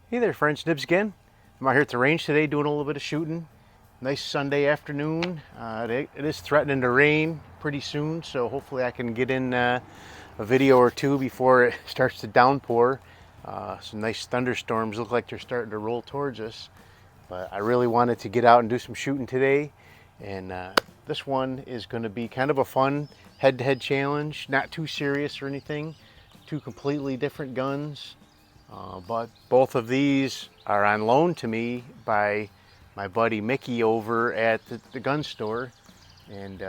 Hey there friends, Nibs again. I'm out here at the range today doing a little bit of shooting. Nice Sunday afternoon. It is threatening to rain pretty soon, so hopefully I can get in a video or two before it starts to downpour. Some nice thunderstorms look like they're starting to roll towards us. But I really wanted to get out and do some shooting today. And this one is going to be kind of a fun head-to-head challenge. Not too serious or anything. Two completely different guns. But both of these are on loan to me by my buddy Mickey over at the gun store. And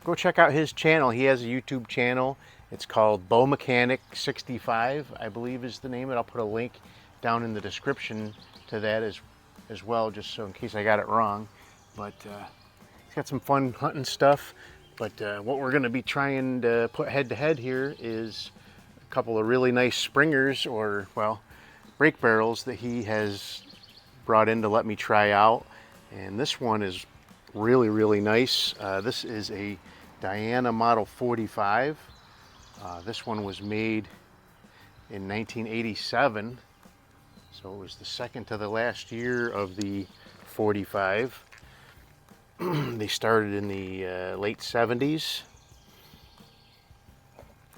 go check out his channel. He has a YouTube channel. It's called Bow Mechanic 65, I believe is the name of it. I'll put a link down in the description to that as well, just so in case I got it wrong. But he's got some fun hunting stuff. But what we're going to be trying to put head to head here is a couple of really nice springers, or well, brake barrels that he has brought in to let me try out. And this one is really nice. This is a Diana Model 45. This one was made in 1987, so it was the second to the last year of the 45. They started in the late 70s.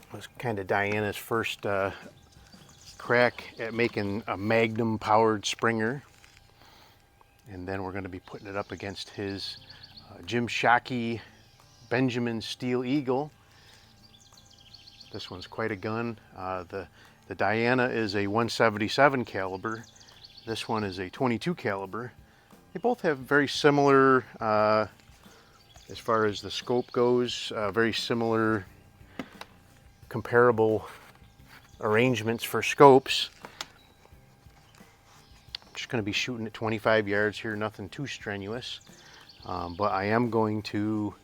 It was kind of Diana's first crack at making a Magnum powered Springer. And then we're going to be putting it up against his Jim Shockey Benjamin Steel Eagle. This one's quite a gun. The Diana is a 177 caliber. This one is a 22 caliber. They both have very similar, as far as the scope goes, very similar comparable arrangements for scopes. I'm just going to be shooting at 25 yards here, nothing too strenuous. But I am going to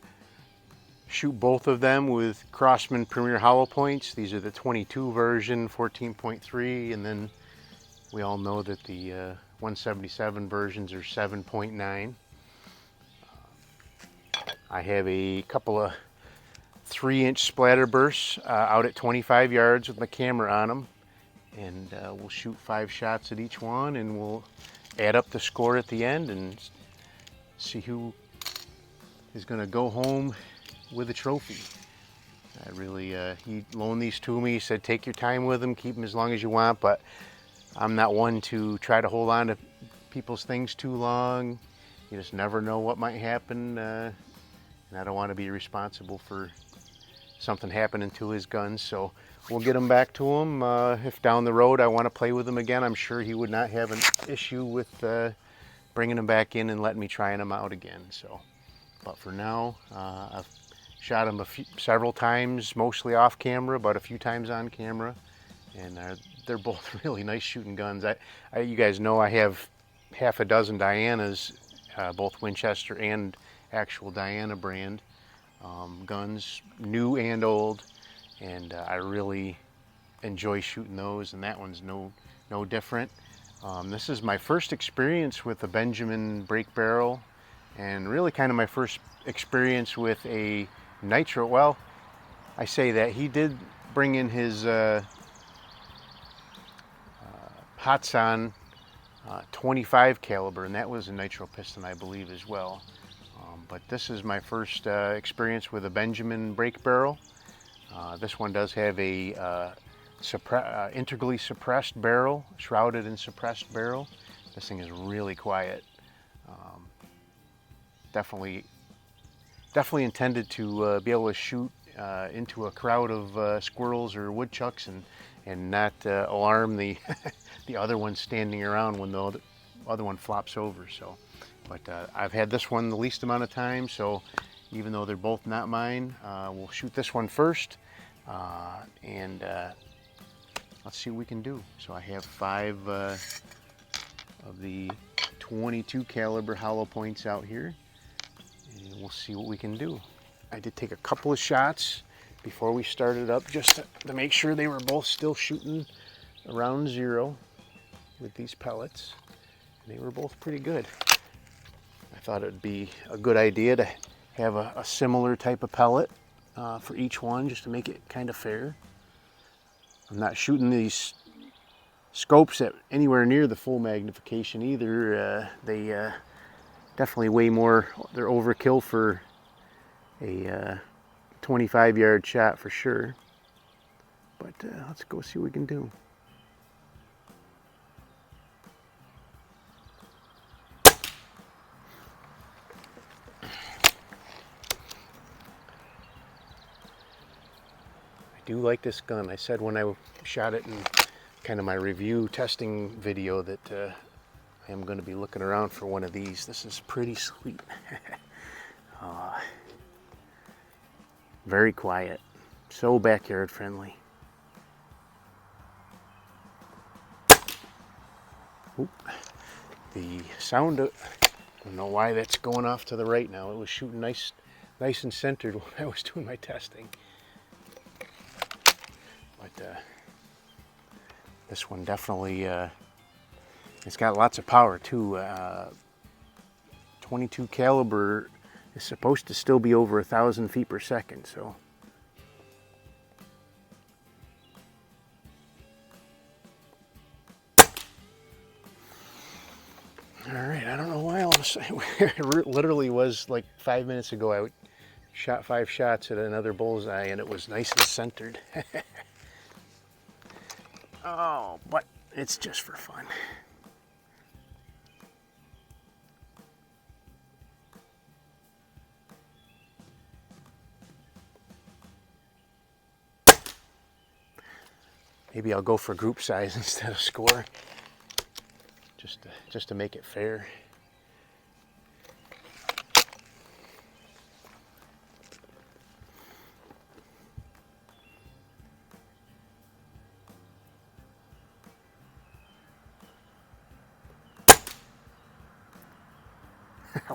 shoot both of them with Crosman Premier hollow points. These are the 22 version, 14.3, and then we all know that the 177 versions are 7.9. I have a couple of 3-inch splatter bursts out at 25 yards with my camera on them, and we'll shoot 5 shots at each one, and we'll add up the score at the end and see who is going to go home with a trophy. I really, he loaned these to me. He said take your time with them, keep them as long as you want, but I'm not one to try to hold on to people's things too long. You just never know what might happen, and I don't want to be responsible for something happening to his guns. So we'll get him back to him. If down the road I want to play with him again, I'm sure he would not have an issue with bringing him back in and letting me try him out again. So, but for now, I've shot him several times, mostly off camera, but a few times on camera, and they're both really nice shooting guns. You guys know I have half a dozen Dianas, both Winchester and actual Diana brand guns, new and old, and I really enjoy shooting those, and that one's no different. This is my first experience with a Benjamin brake barrel, and really kind of my first experience with a nitro. Well, I say that he did bring in his Hatsan 25 caliber, and that was a nitro piston, I believe, as well. But this is my first experience with a Benjamin brake barrel. This one does have a integrally suppressed barrel, shrouded and suppressed barrel. This thing is really quiet. Definitely intended to be able to shoot into a crowd of squirrels or woodchucks and not alarm the the other one standing around when the other one flops over. So, but I've had this one the least amount of time, so even though they're both not mine, we'll shoot this one first, and let's see what we can do. So I have 5 of the 22 caliber hollow points out here, and we'll see what we can do. I did take a couple of shots before we started up just to make sure they were both still shooting around 0 with these pellets. They were both pretty good. I thought it would be a good idea to have a similar type of pellet for each one, just to make it kind of fair. I'm not shooting these scopes at anywhere near the full magnification either. They definitely way more, they're overkill for a 25-yard shot for sure. But let's go see what we can do. I do like this gun. I said when I shot it in kind of my review testing video that I am going to be looking around for one of these. This is pretty sweet. Very quiet, so backyard friendly. Oop. The sound, I don't know why that's going off to the right now. It was shooting nice and centered when I was doing my testing. But this one definitely, it's got lots of power too. 22 caliber is supposed to still be over 1,000 feet per second, so. All right, I don't know why all of a sudden, it literally was like 5 minutes ago, I shot 5 shots at another bullseye and it was nice and centered. Oh, but it's just for fun. Maybe I'll go for group size instead of score, just to make it fair.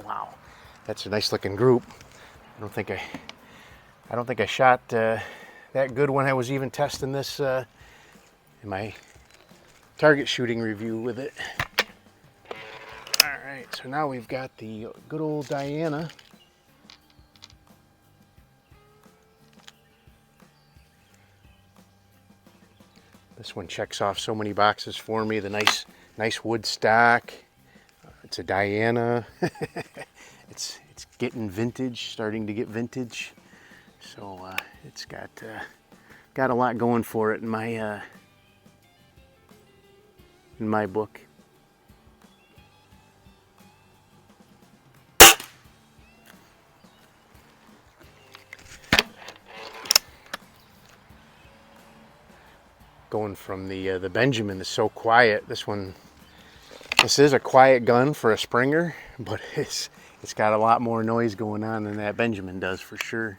Wow, that's a nice looking group. I don't think I shot that good when I was even testing this in my target shooting review with it. All right, so now we've got the good old Diana. This one checks off so many boxes for me. The nice wood stock. It's a Diana. It's getting vintage, starting to get vintage. So it's got a lot going for it in my book. Going from the Benjamin is so quiet. This is a quiet gun for a Springer, but it's got a lot more noise going on than that Benjamin does for sure.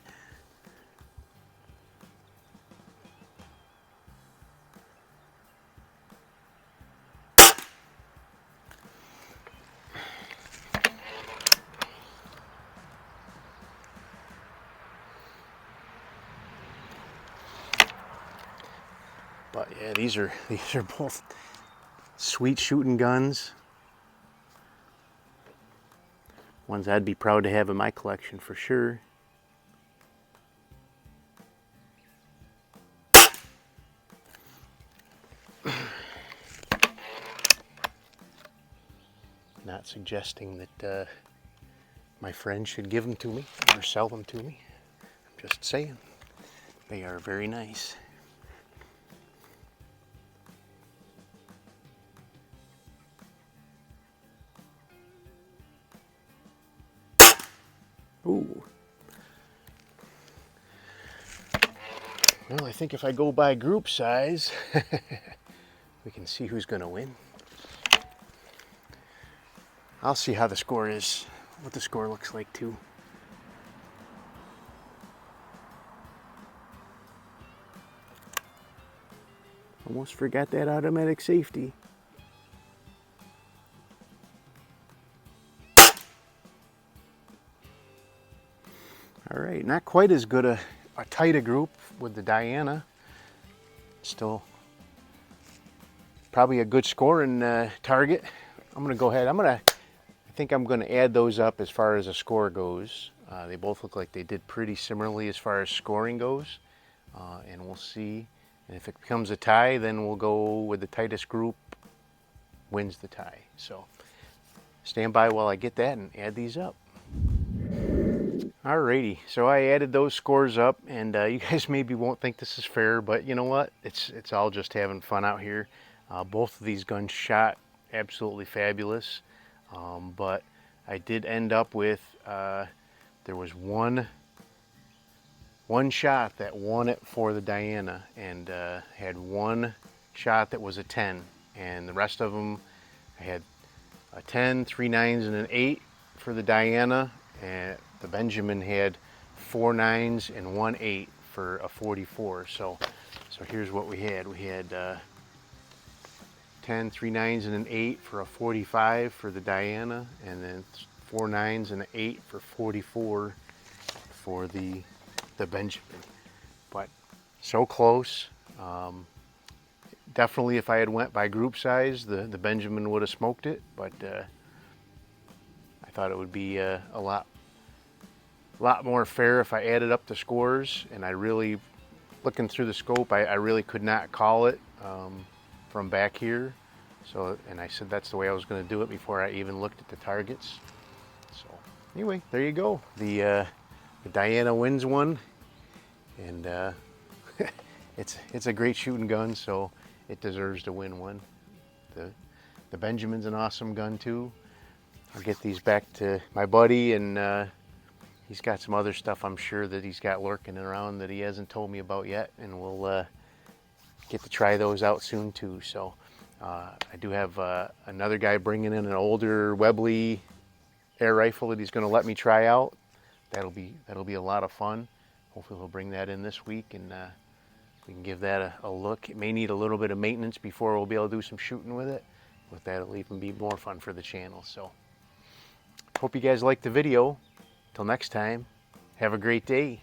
But yeah, these are both sweet shooting guns. Ones I'd be proud to have in my collection for sure. Not suggesting that my friends should give them to me or sell them to me. I'm just saying they are very nice. Ooh. Well, I think if I go by group size, we can see who's going to win. I'll see how the score is, what the score looks like too. Almost forgot that automatic safety. All right, not quite as good a tight a group with the Diana. Still probably a good score in target. I'm gonna go ahead, I think I'm gonna add those up as far as a score goes. They both look like they did pretty similarly as far as scoring goes. And we'll see And if it becomes a tie, then we'll go with the tightest group wins the tie. So stand by while I get that and add these up. Alrighty, so I added those scores up, and you guys maybe won't think this is fair, but you know what? It's all just having fun out here. Both of these guns shot absolutely fabulous, but I did end up with there was one shot that won it for the Diana, and had one shot that was a 10, and the rest of them I had a 10, 3 9s, and an 8 for the Diana, and the Benjamin had 4 9s and 1 8 for a 44. So here's what we had. We had 10, 3 9s, and an 8 for a 45 for the Diana, and then 4 9s and an 8 for 44 for the Benjamin. But so close. Definitely, if I had went by group size, the Benjamin would have smoked it, but I thought it would be a lot more fair if I added up the scores. And I really, looking through the scope, I really could not call it from back here. So, and I said that's the way I was going to do it before I even looked at the targets. So anyway, there you go. The Diana wins one, and it's a great shooting gun, so it deserves to win one. The Benjamin's an awesome gun too. I'll get these back to my buddy, and he's got some other stuff I'm sure that he's got lurking around that he hasn't told me about yet, and we'll get to try those out soon too. So I do have another guy bringing in an older Webley air rifle that he's going to let me try out. That'll be a lot of fun. Hopefully he'll bring that in this week, and we can give that a look. It may need a little bit of maintenance before we'll be able to do some shooting with it. With that, it'll even be more fun for the channel. So hope you guys liked the video. Till next time, have a great day.